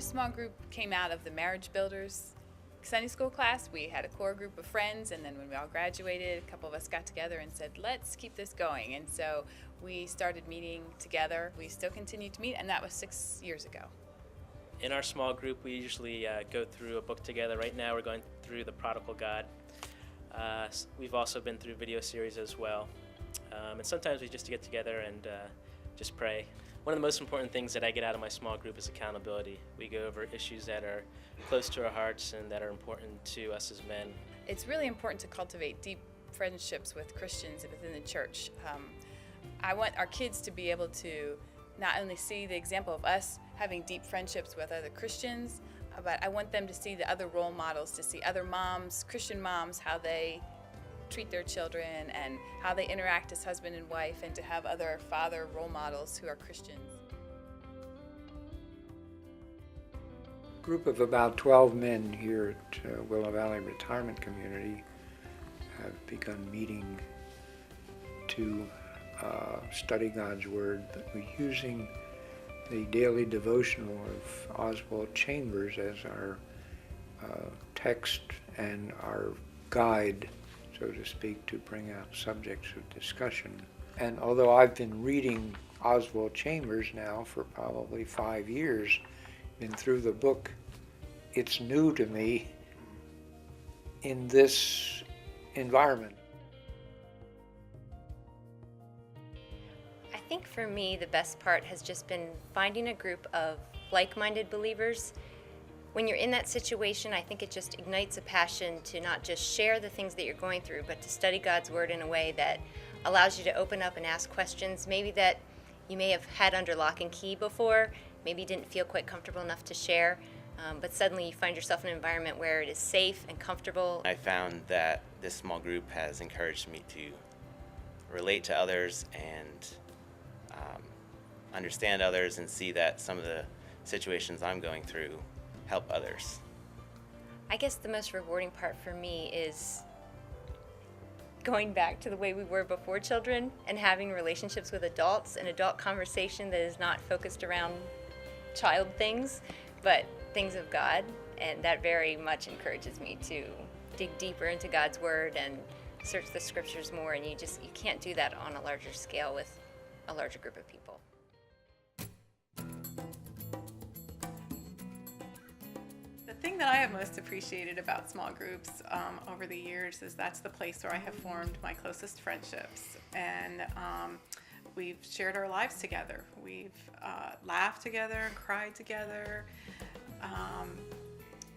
small group came out of the Marriage Builders Sunday school class. We had a core group of friends, and then when we all graduated, a couple of us got together and said, let's keep this going. And so we started meeting together. We still continue to meet, and that was 6 years ago. In our small group, we usually go through a book together. Right now we're going through The Prodigal God. We've also been through video series as well. And sometimes we just get together and just pray. One of the most important things that I get out of my small group is accountability. We go over issues that are close to our hearts and that are important to us as men. It's really important to cultivate deep friendships with Christians within the church. I want our kids to be able to not only see the example of us having deep friendships with other Christians, but I want them to see the other role models, to see other moms, Christian moms, how they treat their children and how they interact as husband and wife, and to have other father role models who are Christians. A group of about 12 men here at Willow Valley Retirement Community have begun meeting to study God's Word, but we're using the daily devotional of Oswald Chambers as our text and our guide, so to speak, to bring out subjects of discussion. And although I've been reading Oswald Chambers now for probably 5 years, been through the book, it's new to me in this environment. I think for me, the best part has just been finding a group of like-minded believers. When you're in that situation, I think it just ignites a passion to not just share the things that you're going through, but to study God's Word in a way that allows you to open up and ask questions, maybe that you may have had under lock and key before, maybe didn't feel quite comfortable enough to share, but suddenly you find yourself in an environment where it is safe and comfortable. I found that this small group has encouraged me to relate to others and understand others and see that some of the situations I'm going through help others. I guess the most rewarding part for me is going back to the way we were before children and having relationships with adults, an adult conversation that is not focused around child things, but things of God. And that very much encourages me to dig deeper into God's Word and search the Scriptures more, and you can't do that on a larger scale with a larger group of people. The thing that I have most appreciated about small groups over the years is that's the place where I have formed my closest friendships, and we've shared our lives together. We've laughed together and cried together,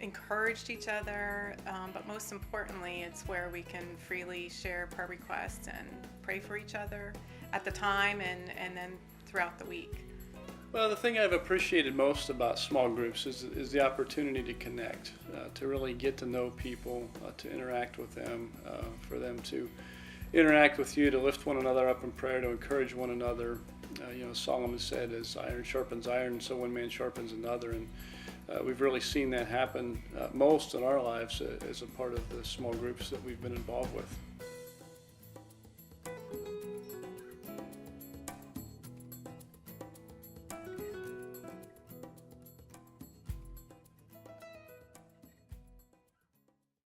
encouraged each other, but most importantly, it's where we can freely share prayer requests and pray for each other at the time and then throughout the week. Well, the thing I've appreciated most about small groups is the opportunity to connect, to really get to know people, to interact with them, for them to interact with you, to lift one another up in prayer, to encourage one another. Solomon said, as iron sharpens iron, so one man sharpens another. And we've really seen that happen most in our lives as a part of the small groups that we've been involved with.